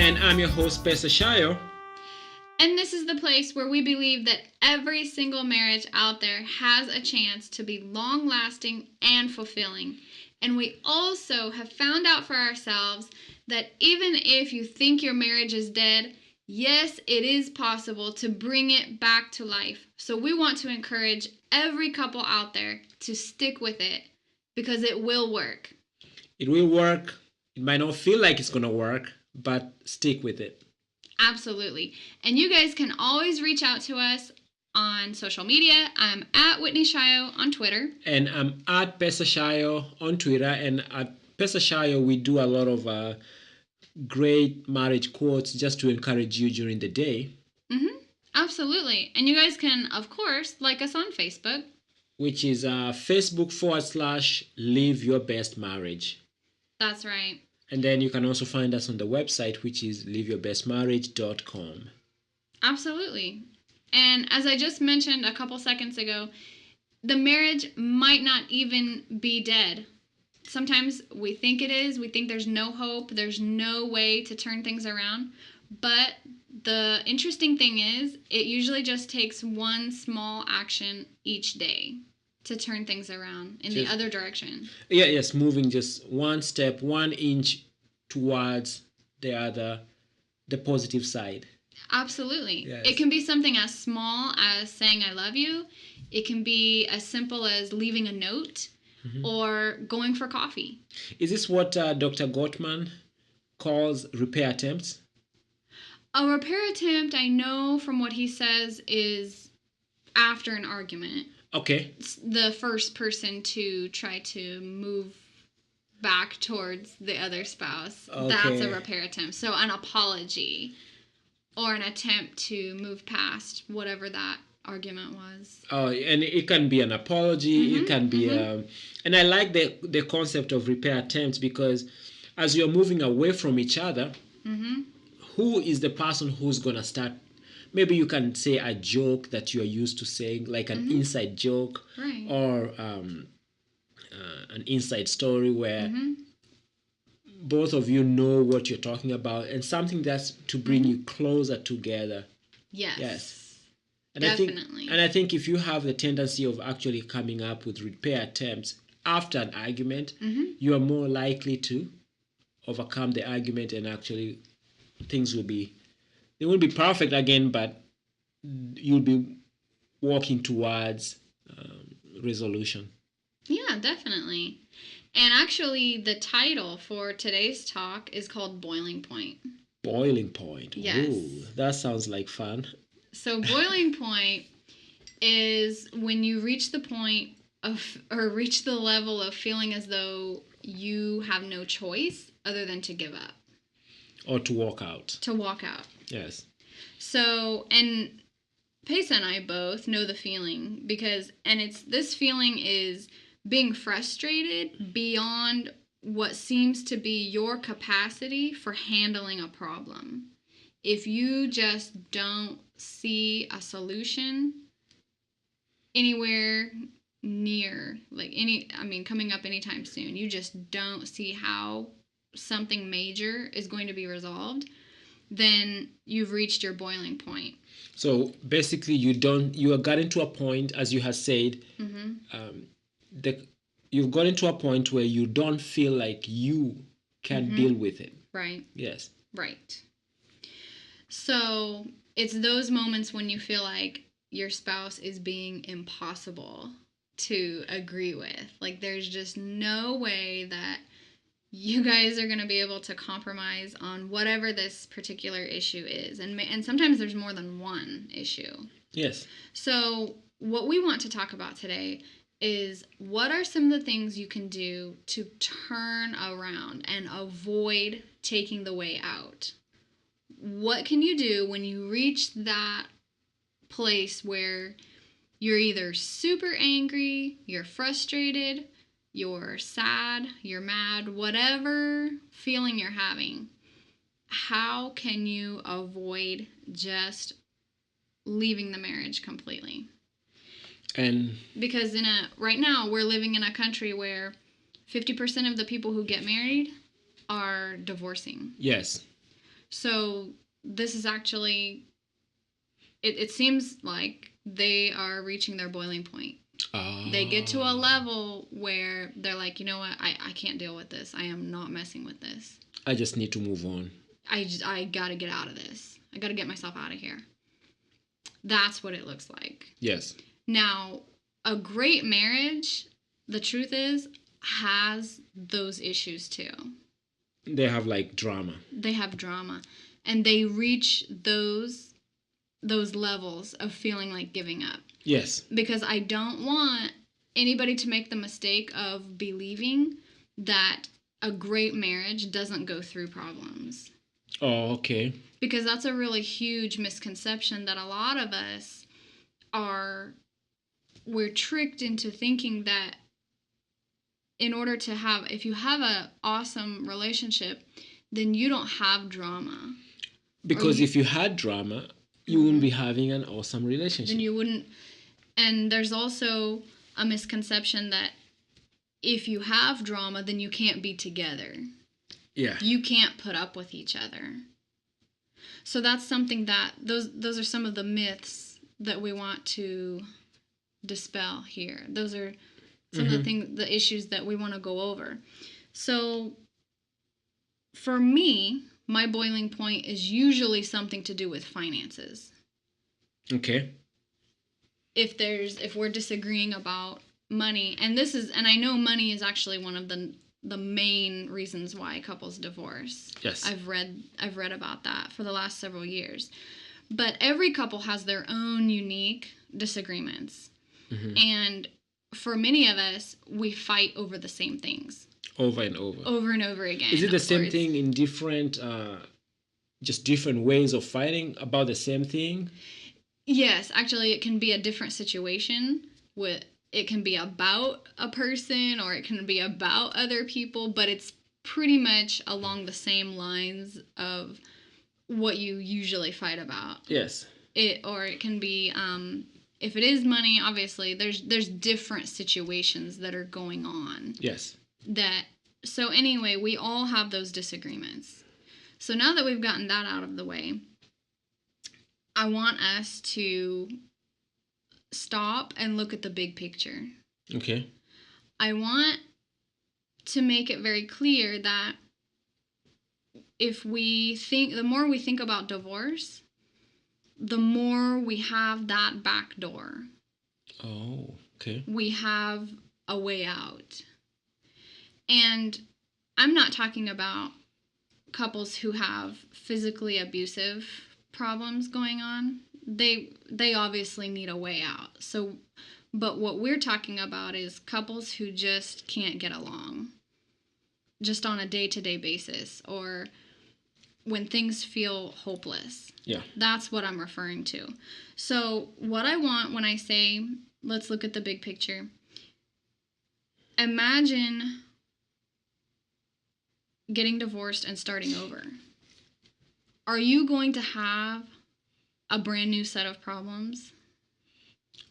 And I'm your host, Pesa Shayo. And this is the place where we believe that every single marriage out there has a chance to be long lasting and fulfilling. And we also have found out for ourselves that even if you think your marriage is dead, yes, it is possible to bring it back to life. So we want to encourage every couple out there to stick with it because it will work. It will work. It might not feel like it's going to work, but stick with it. Absolutely. And you guys can always reach out to us on social media. I'm at Whitney Shayo on Twitter. And I'm at Pesa Shayo on Twitter. And at Pesa Shayo, we do a lot of great marriage quotes just to encourage you during the day. Absolutely. And you guys can, of course, like us on Facebook. Which is Facebook.com/Live Your Best Marriage. That's right. And then you can also find us on the website, which is liveyourbestmarriage.com. Absolutely. And as I just mentioned a couple seconds ago, the marriage might not even be dead. Sometimes we think it is. We think there's no hope. There's no way to turn things around. But the interesting thing is, it usually just takes one small action each day to turn things around in the other direction. Yes, moving just one step, 1 inch towards the positive side. Absolutely. Yes. It can be something as small as saying I love you. It can be as simple as leaving a note or going for coffee. Is this what Dr. Gottman calls repair attempts? A repair attempt, I know from what he says, is after an argument. Okay. It's the first person to try to move back towards the other spouse. Okay. That's a repair attempt. So an apology or an attempt to move past whatever that argument was. Oh, and it can be an apology. It can be, and I like the concept of repair attempts because as you're moving away from each other, who is the person who's gonna start? Maybe you can say a joke that you are used to saying, like an inside joke, Right. or an inside story where both of you know what you're talking about, and something that's to bring you closer together. Yes. Yes. And Definitely. I think if you have the tendency of actually coming up with repair attempts after an argument, you are more likely to overcome the argument, and actually things will be, they won't be perfect again, but you'll be walking towards resolution. Yeah, definitely. And actually, the title for today's talk is called Boiling Point. Boiling point. Yes. Ooh, that sounds like fun. So, boiling point is when you reach the point of, or reach the level of feeling as though you have no choice other than to give up. Or to walk out. To walk out. Yes. So, and Pesa and I both know the feeling because, and it's, this feeling is being frustrated beyond what seems to be your capacity for handling a problem. If you just don't see a solution anywhere near, like coming up anytime soon, you just don't see how something major is going to be resolved, then you've reached your boiling point. So basically, you have gotten to a point, as you have said, you've gotten to a point where you don't feel like you can deal with it. Right. Yes. Right. So it's those moments when you feel like your spouse is being impossible to agree with. Like there's just no way that you guys are going to be able to compromise on whatever this particular issue is. And sometimes there's more than one issue. Yes. So what we want to talk about today is what are some of the things you can do to turn around and avoid taking the way out? What can you do when you reach that place where you're either super angry, you're frustrated, you're sad, you're mad, whatever feeling you're having? How can you avoid just leaving the marriage completely? And because right now we're living in a country where 50% of the people who get married are divorcing. Yes. So this is actually, it seems like they are reaching their boiling point. They get to a level where they're like, you know what, I can't deal with this. I am not messing with this. I just need to move on. I gotta get out of this. I gotta get myself out of here. That's what it looks like. Yes. Now, a great marriage, the truth is, has those issues too. They have like drama. They have drama. And they reach those levels of feeling like giving up. Yes. Because I don't want anybody to make the mistake of believing that a great marriage doesn't go through problems. Oh, okay. Because that's a really huge misconception that a lot of us we're tricked into thinking that in order to have, if you have an awesome relationship, then you don't have drama. Because if you had drama, you wouldn't be having an awesome relationship. Then you wouldn't. And there's also a misconception that if you have drama, then you can't be together. Yeah. You can't put up with each other. So that's something that, those are some of the myths that we want to dispel here. Those are some of the issues that we want to go over. So for me, my boiling point is usually something to do with finances. Okay. If we're disagreeing about money, and I know money is actually one of the main reasons why couples divorce. Yes. I've read about that for the last several years. But every couple has their own unique disagreements. And for many of us, we fight over the same things. Over and over. Over and over again. Is it the same thing in different, just different ways of fighting about the same thing? Yes, actually, it can be a different situation. It can be about a person or it can be about other people, but it's pretty much along the same lines of what you usually fight about. Yes. It can be, if it is money, obviously, there's different situations that are going on. Yes. So anyway, we all have those disagreements. So now that we've gotten that out of the way, I want us to stop and look at the big picture. Okay. I want to make it very clear that the more we think about divorce, the more we have that back door. Oh, okay. We have a way out. And I'm not talking about couples who have physically abusive problems going on. They obviously need a way out. But what we're talking about is couples who just can't get along, just on a day-to-day basis, or when things feel hopeless. Yeah. That's what I'm referring to. So what I want when I say, let's look at the big picture, imagine getting divorced and starting over. Are you going to have a brand new set of problems?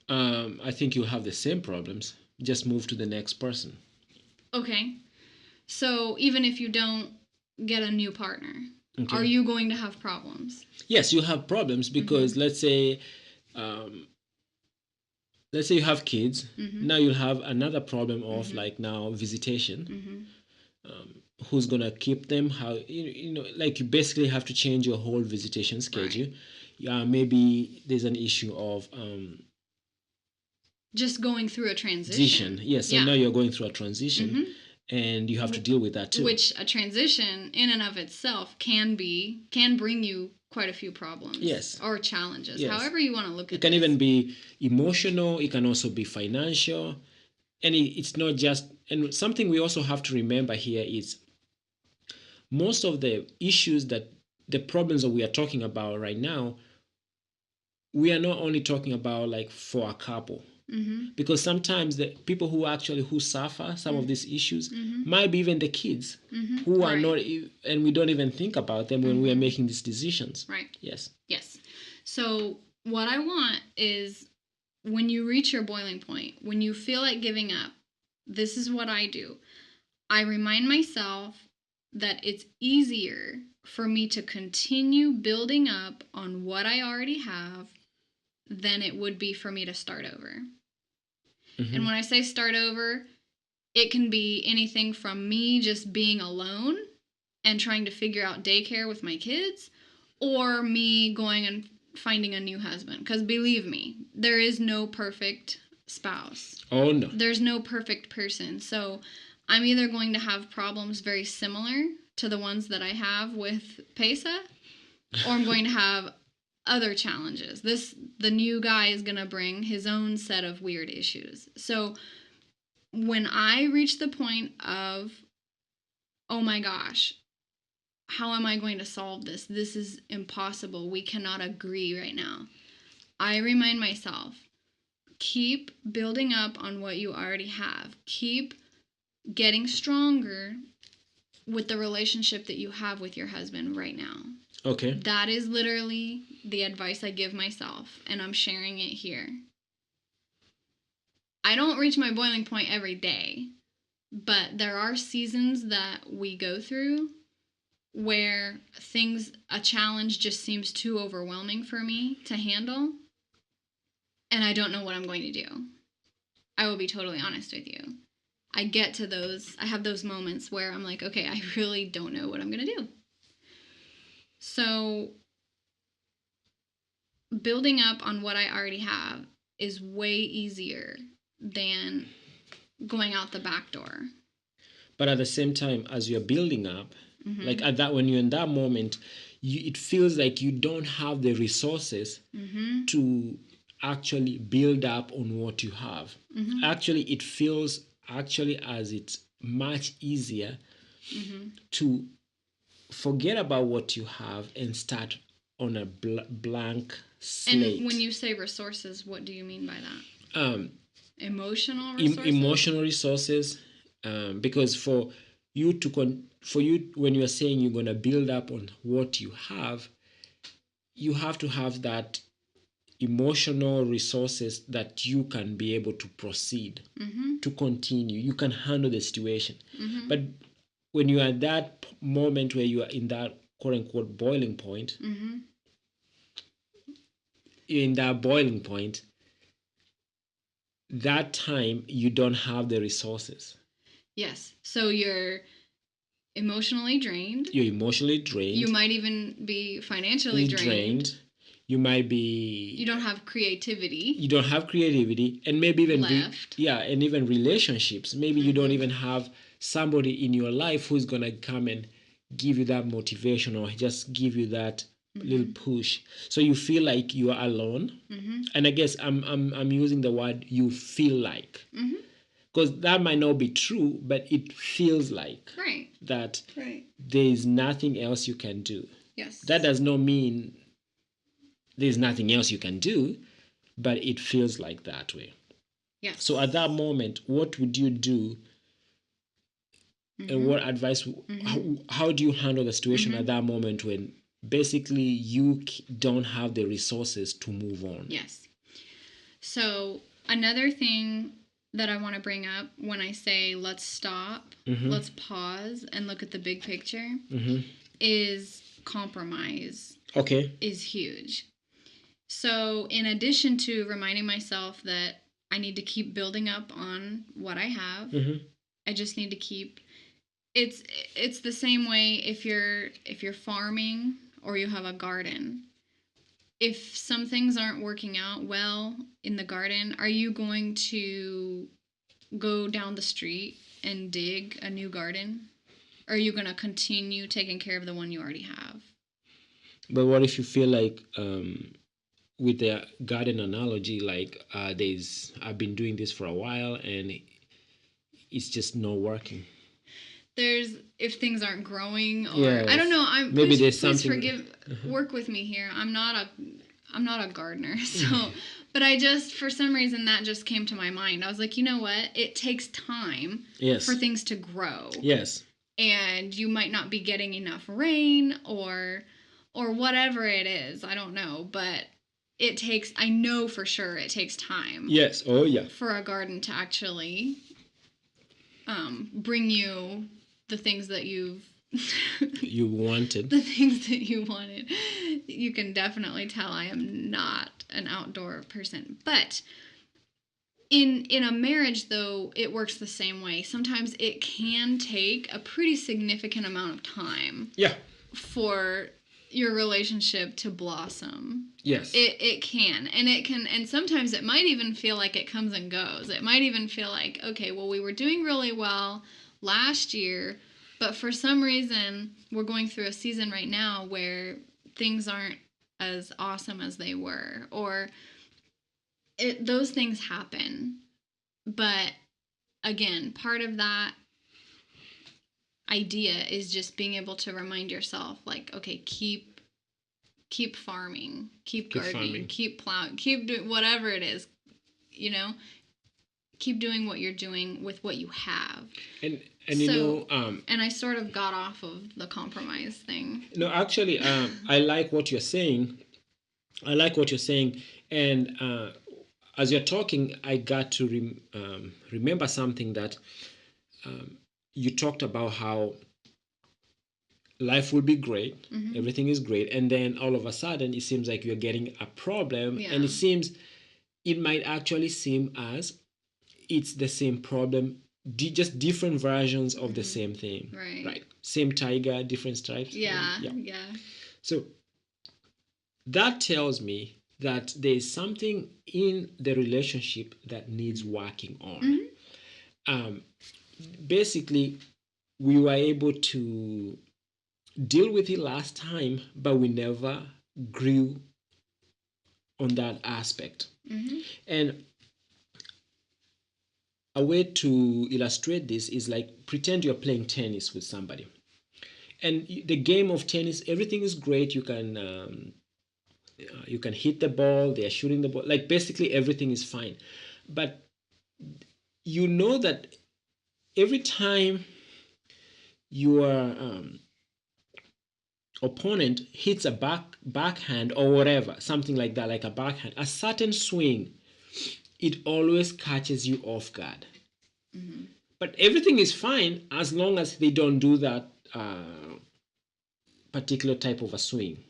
I think you'll have the same problems. Just move to the next person. Okay. So even if you don't get a new partner, are you going to have problems? Yes, you have problems because let's say you have kids. Now you'll have another problem of like now visitation. Who's gonna keep them? How like you basically have to change your whole visitation schedule. Right. Maybe there's an issue of just going through a transition. Yes, so now you're going through a transition, and you have to deal with that too. Which a transition in and of itself can bring you quite a few problems. Yes. Or challenges. Yes. However you want to look at it. It can even be emotional. It can also be financial, and it's not just. And something we also have to remember here is most of the issues the problems that we are talking about right now, we are not only talking about like for a couple. Because sometimes the people who suffer some of these issues might be even the kids who are not, and we don't even think about them when we are making these decisions. Right. Yes. Yes. So what I want is when you reach your boiling point, when you feel like giving up, this is what I do. I remind myself that it's easier, for me to continue building up on what I already have than it would be for me to start over. And when I say start over, it can be anything from me just being alone and trying to figure out daycare with my kids, or me going and finding a new husband. Because believe me, there is no perfect spouse. Oh, no. There's no perfect person. So I'm either going to have problems very similar to the ones that I have with Pesa, or I'm going to have other challenges. The new guy is going to bring his own set of weird issues. So when I reach the point of, oh my gosh, how am I going to solve this? This is impossible. We cannot agree right now. I remind myself, keep building up on what you already have. Keep getting stronger with the relationship that you have with your husband right now. Okay. That is literally the advice I give myself, and I'm sharing it here. I don't reach my boiling point every day, but there are seasons that we go through where a challenge just seems too overwhelming for me to handle, and I don't know what I'm going to do. I will be totally honest with you. I have those moments where I'm like, okay, I really don't know what I'm going to do. So building up on what I already have is way easier than going out the back door. But at the same time, as you're building up, like when you're in that moment, it feels like you don't have the resources to actually build up on what you have. Actually, it feels as it's much easier to forget about what you have and start on a blank slate. And when you say resources, what do you mean by that? Emotional resources? Emotional resources, because for you when you're saying you're going to build up on what you have to have that emotional resources that you can be able to proceed, to continue. You can handle the situation. But when you are at that moment where you are in that quote unquote boiling point, in that boiling point, that time you don't have the resources. Yes. So you're emotionally drained. You're emotionally drained. You might even be financially drained. You might be... You don't have creativity. You don't have creativity. And maybe even... left. And even relationships. Maybe you don't even have somebody in your life who's going to come and give you that motivation or just give you that little push. So you feel like you are alone. And I guess I'm using the word you feel like. Because that might not be true, but it feels like that there is nothing else you can do. Yes. That does not mean there's nothing else you can do, but it feels like that way. Yes. So at that moment, what would you do? And what advice, how do you handle the situation at that moment when basically you don't have the resources to move on? Yes. So another thing that I want to bring up when I say let's stop, let's pause and look at the big picture is compromise. Okay. Is huge. So in addition to reminding myself that I need to keep building up on what I have, I just need to keep... It's the same way if you're farming or you have a garden. If some things aren't working out well in the garden, are you going to go down the street and dig a new garden? Or are you going to continue taking care of the one you already have? But what if you feel like, with the garden analogy, like I've been doing this for a while and it's just not working? If things aren't growing, or I don't know. Work with me here. I'm not a gardener, so. But for some reason that just came to my mind. I was like, you know what? It takes time for things to grow. Yes. And you might not be getting enough rain or whatever it is. I don't know, but I know for sure it takes time. Yes. Oh yeah. For a garden to actually bring you the things that you've you wanted. The things that you wanted. You can definitely tell I am not an outdoor person. But in a marriage, though, it works the same way. Sometimes it can take a pretty significant amount of time Yeah. for your relationship to blossom. Yes. It can. And sometimes it might even feel like it comes and goes. It might even feel like, okay, well, we were doing really well last year, but for some reason, we're going through a season right now where things aren't as awesome as they were. Or those things happen. But again, part of that idea is just being able to remind yourself, like, okay, keep farming, keep gardening, keep plowing, keep doing whatever it is, keep doing what you're doing with what you have. And so, and I sort of got off of the compromise thing. No, actually, I like what you're saying. And as you're talking, I got to remember something that you talked about, how life will be great, everything is great, and then all of a sudden it seems like you're getting a problem, and it might actually seem as it's the same problem, just different versions of the same thing. Right. Same tiger, different stripes. Yeah. So that tells me that there's something in the relationship that needs working on. Basically, we were able to deal with it last time, but we never grew on that aspect. And a way to illustrate this is like, pretend you're playing tennis with somebody, and the game of tennis, everything is great. You can hit the ball, they are shooting the ball, like basically everything is fine. But you know that every time your opponent hits a backhand or whatever, something like that, like a backhand, a certain swing, it always catches you off guard. But everything is fine as long as they don't do that particular type of a swing.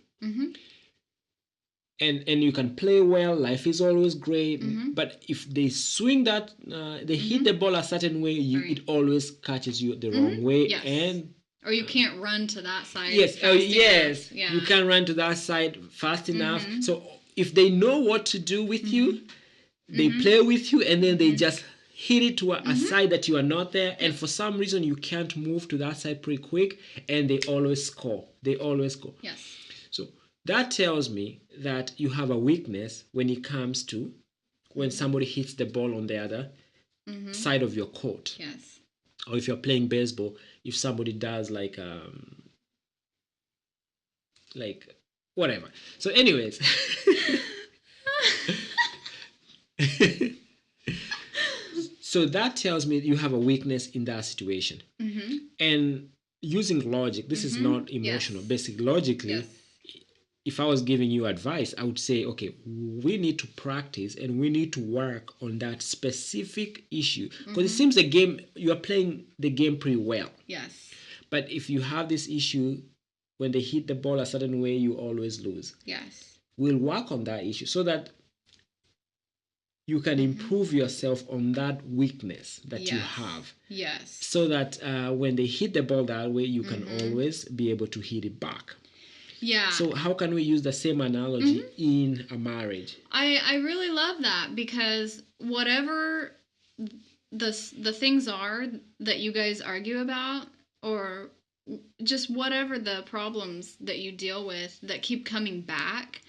And you can play well, life is always great. But if they swing that, they hit the ball a certain way, it always catches you the wrong way. Yes. Or you can't run to that side. Yes. Yes. Yeah. You can't run to that side fast enough. So if they know what to do with you, they play with you, and then they just hit it to a side that you are not there. And for some reason, you can't move to that side pretty quick, and they always score. Yes. So that tells me that you have a weakness when it comes to when somebody hits the ball on the other side of your court. Yes. Or if you're playing baseball, if somebody does like whatever. So anyways. So that tells me you have a weakness in that situation. And using logic, this is not emotional. Basically, logically, if I was giving you advice, I would say, okay, we need to practice and we need to work on that specific issue. Because it seems you are playing the game pretty well. Yes. But if you have this issue, when they hit the ball a certain way, you always lose. Yes. We'll work on that issue so that you can improve yourself on that weakness that you have. Yes. So that when they hit the ball that way, you can always be able to hit it back. Yeah. So how can we use the same analogy in a marriage? I really love that, because whatever the things are that you guys argue about, or just whatever the problems that you deal with that keep coming back,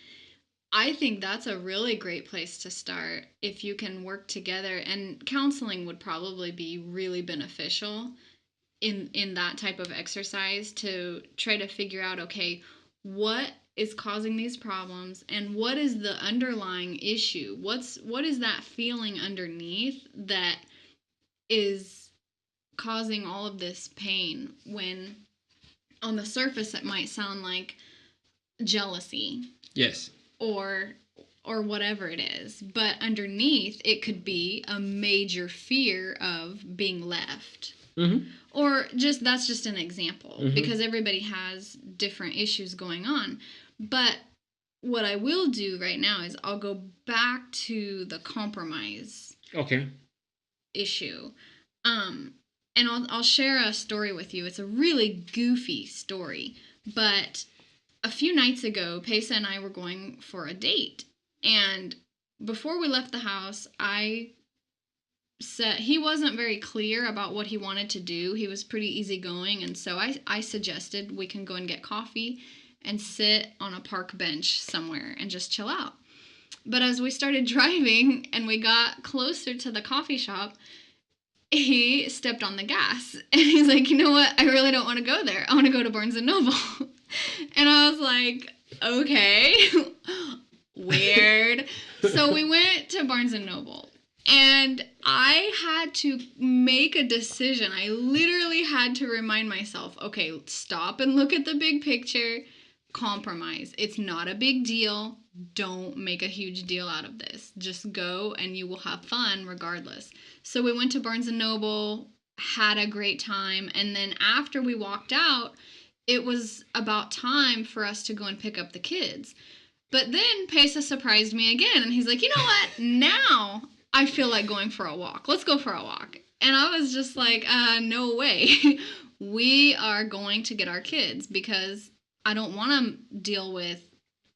I think that's a really great place to start if you can work together. And counseling would probably be really beneficial in that type of exercise, to try to figure out, okay, what is causing these problems and what is the underlying issue? What is that feeling underneath that is causing all of this pain, when on the surface it might sound like jealousy. Yes. Or whatever it is, but underneath it could be a major fear of being left. Mm-hmm. Or just that's just an example Mhm. because everybody has different issues going on. But what I will do right now is I'll go back to the compromise Okay. issue. And I'll share a story with you. It's a really goofy story, but a few nights ago, Pesa and I were going for a date. And before we left the house, I said he wasn't very clear about what he wanted to do. He was pretty easygoing, and so I suggested we can go and get coffee and sit on a park bench somewhere and just chill out. But as we started driving and we got closer to the coffee shop, he stepped on the gas and he's like, you know what? I really don't want to go there. I want to go to Barnes and Noble. And I was like, okay, weird. So we went to Barnes and Noble and I had to make a decision. I literally had to remind myself, okay, stop and look at the big picture. Compromise. It's not a big deal. Don't make a huge deal out of this. Just go and you will have fun regardless. So we went to Barnes & Noble, had a great time, and then after we walked out, it was about time for us to go and pick up the kids. But then Pesa surprised me again, and he's like, you know what? Now I feel like going for a walk. Let's go for a walk. And I was just like, no way. We are going to get our kids because I don't want to deal with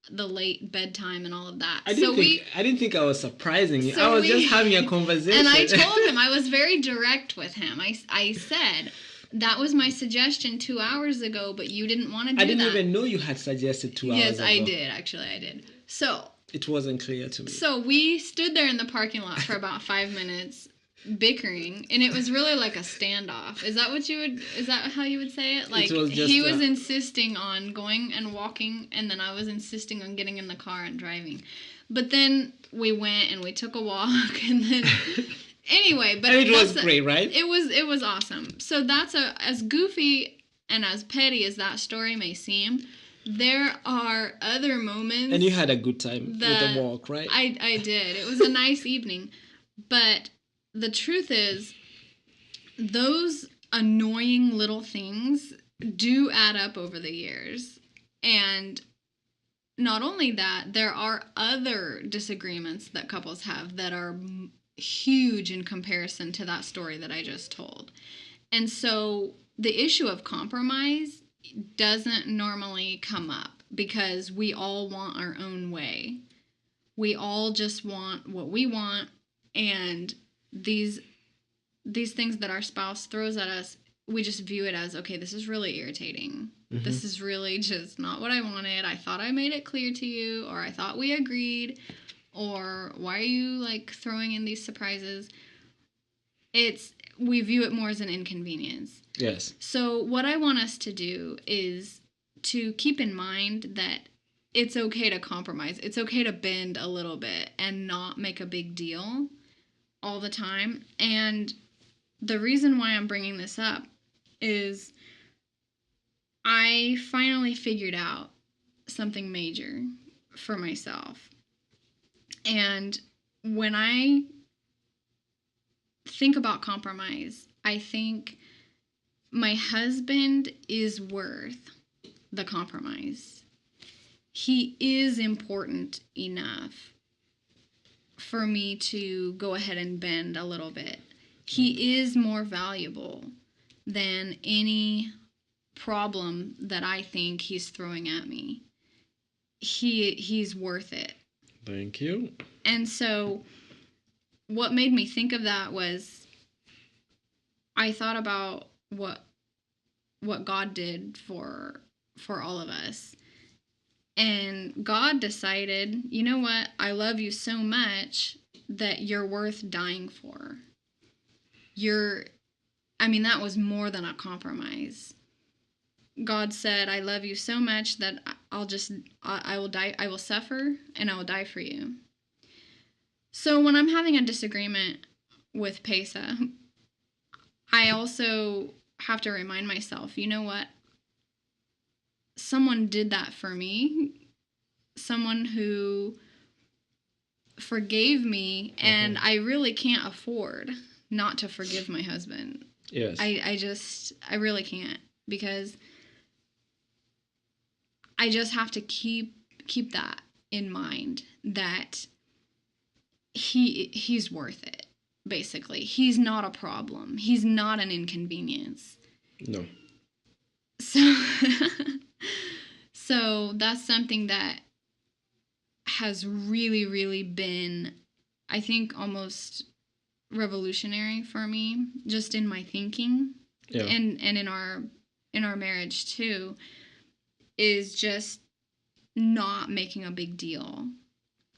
the late bedtime and all of that. I didn't think I was surprising you. I was just having a conversation. And I told him, I was very direct with him. I said, that was my suggestion 2 hours ago, but you didn't want to do that. I didn't even know you had suggested 2 hours ago. Yes, I did. Actually, I did. So it wasn't clear to me. So we stood there in the parking lot for about 5 minutes bickering, and it was really like a standoff. Is that how you would say it? Like, he was insisting on going and walking, and then I was insisting on getting in the car and driving. But then we went and we took a walk, and then anyway, but and it was great, right? It was awesome. So that's as goofy and as petty as that story may seem, there are other moments. And you had a good time with the walk, right? I did. It was a nice evening. But the truth is, those annoying little things do add up over the years. And not only that, there are other disagreements that couples have that are huge in comparison to that story that I just told. And so the issue of compromise doesn't normally come up because we all want our own way. We all just want what we want, and these things that our spouse throws at us, we just view it as, okay, this is really irritating. Mm-hmm. This is really just not what I wanted. I thought I made it clear to you, or I thought we agreed, or why are you like throwing in these surprises? We view it more as an inconvenience. Yes. So what I want us to do is to keep in mind that it's okay to compromise. It's okay to bend a little bit and not make a big deal all the time. And the reason why I'm bringing this up is I finally figured out something major for myself. And when I think about compromise, I think my husband is worth the compromise. He is important enough for me to go ahead and bend a little bit. He is more valuable than any problem that I think he's throwing at me. He's worth it. Thank you. And so what made me think of that was I thought about what God did for all of us. And God decided, you know what? I love you so much that you're worth dying for. That was more than a compromise. God said, I love you so much that I will die, I will suffer, and I will die for you. So when I'm having a disagreement with Pesa, I also have to remind myself, you know what? Someone did that for me. Someone who forgave me, and I really can't afford not to forgive my husband. Yes. I really can't, because I just have to keep that in mind, that he's worth it. Basically, he's not a problem. He's not an inconvenience. No. So so that's something that has really, really been, I think, almost revolutionary for me, just in my thinking. Yeah. And in our marriage too, is just not making a big deal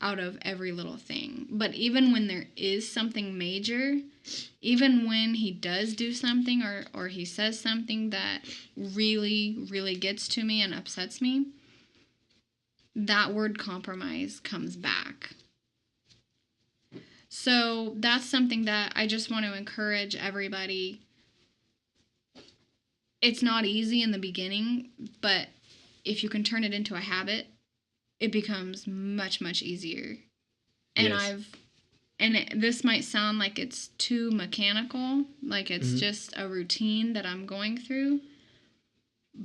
out of every little thing. But even when there is something major, even when he does do something or he says something that really, really gets to me and upsets me, that word compromise comes back. So that's something that I just want to encourage everybody. It's not easy in the beginning, but if you can turn it into a habit, it becomes much, much easier. And Yes. this might sound like it's too mechanical, like it's just a routine that I'm going through,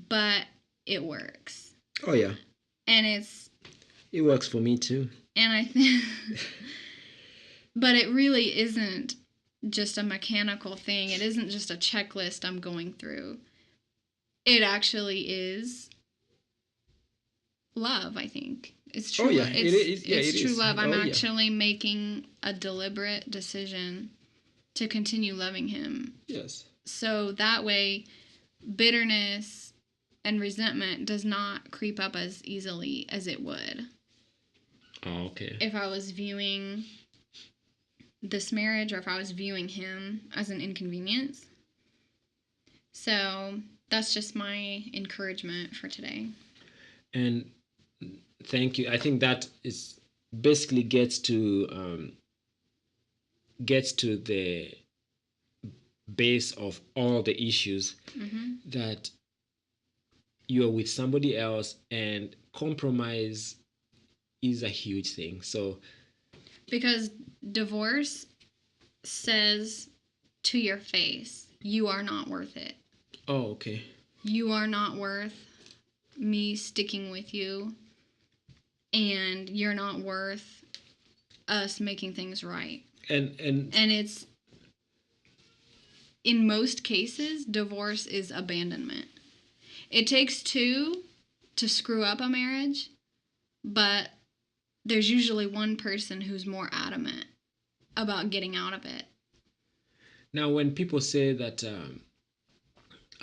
but it works. Oh yeah. And it works for me too. And I think, but it really isn't just a mechanical thing. It isn't just a checklist I'm going through. It actually is love, I think. It's true. Oh yeah, it's true love. I'm yeah. actually making a deliberate decision to continue loving him. Yes. So that way, bitterness and resentment does not creep up as easily as it would. Oh, okay. If I was viewing this marriage, or if I was viewing him as an inconvenience. So that's just my encouragement for today. And thank you. I think that is basically gets to the base of all the issues, that you are with somebody else, and compromise is a huge thing. So because divorce says to your face, you are not worth it. Oh, okay. You are not worth me sticking with you, and you're not worth us making things right. And it's, in most cases, divorce is abandonment. It takes two to screw up a marriage, but there's usually one person who's more adamant about getting out of it. Now, when people say that,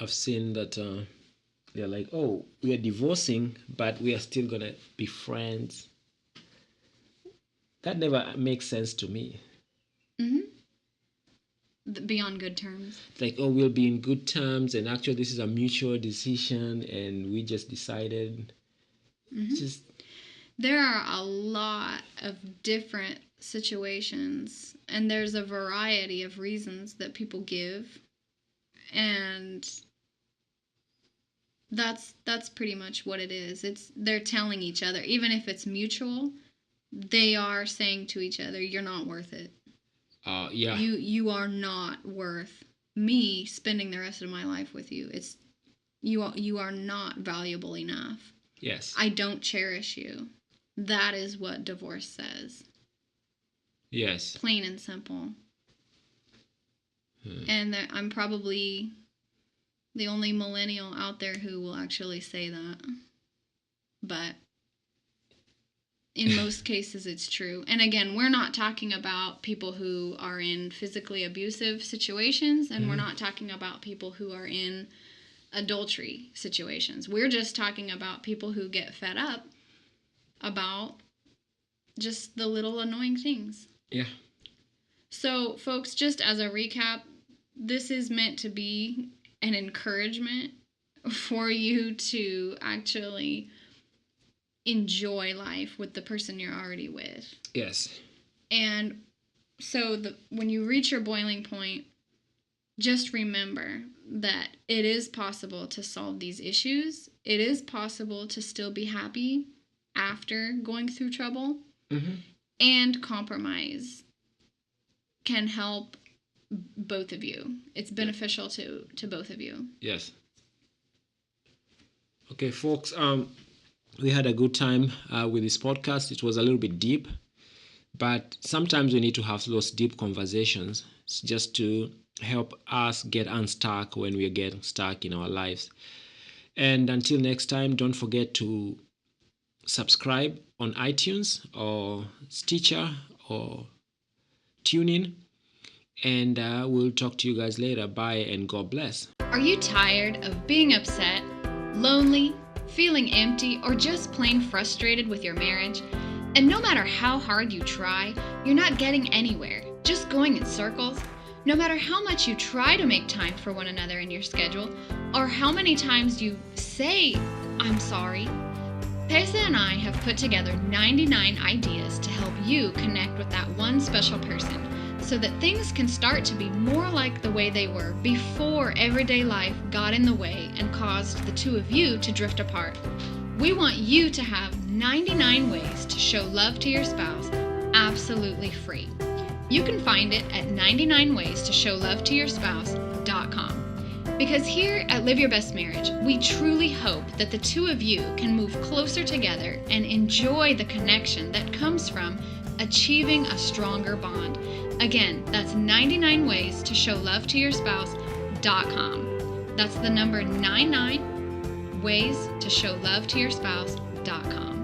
I've seen that they're like, oh, we are divorcing, but we are still going to be friends. That never makes sense to me. Be on good terms. Like, oh, we'll be in good terms, and actually this is a mutual decision, and we just decided. Just there are a lot of different situations, and there's a variety of reasons that people give, and that's pretty much what it is. They're telling each other, even if it's mutual, they are saying to each other, you're not worth it. Yeah. You are not worth me spending the rest of my life with you. You are not valuable enough. Yes. I don't cherish you. That is what divorce says. Yes. Plain and simple. And I'm probably the only millennial out there who will actually say that. But in most cases, it's true. And again, we're not talking about people who are in physically abusive situations, and we're not talking about people who are in adultery situations. We're just talking about people who get fed up about just the little annoying things. Yeah. So, folks, just as a recap, this is meant to be an encouragement for you to actually enjoy life with the person you're already with. Yes. And so when you reach your boiling point, just remember that it is possible to solve these issues. It is possible to still be happy after going through trouble. And compromise can help both of you. It's beneficial to both of you. Yes. Okay, folks, we had a good time with this podcast. It was a little bit deep, but sometimes we need to have those deep conversations just to help us get unstuck when we are getting stuck in our lives. And until next time, don't forget to subscribe on iTunes or Stitcher or TuneIn. And we'll talk to you guys later. Bye and God bless. Are you tired of being upset, lonely, feeling empty, or just plain frustrated with your marriage? And no matter how hard you try, you're not getting anywhere, just going in circles? No matter how much you try to make time for one another in your schedule, or how many times you say, "I'm sorry," Pesa and I have put together 99 ideas to help you connect with that one special person so that things can start to be more like the way they were before everyday life got in the way and caused the two of you to drift apart. We want you to have 99 ways to show love to your spouse absolutely free. You can find it at 99waystoshowlovetoyourspouse.com. Because here at Live Your Best Marriage, we truly hope that the two of you can move closer together and enjoy the connection that comes from achieving a stronger bond. Again, that's 99waystoshowlovetoyourspouse.com. That's the number 99waystoshowlovetoyourspouse.com.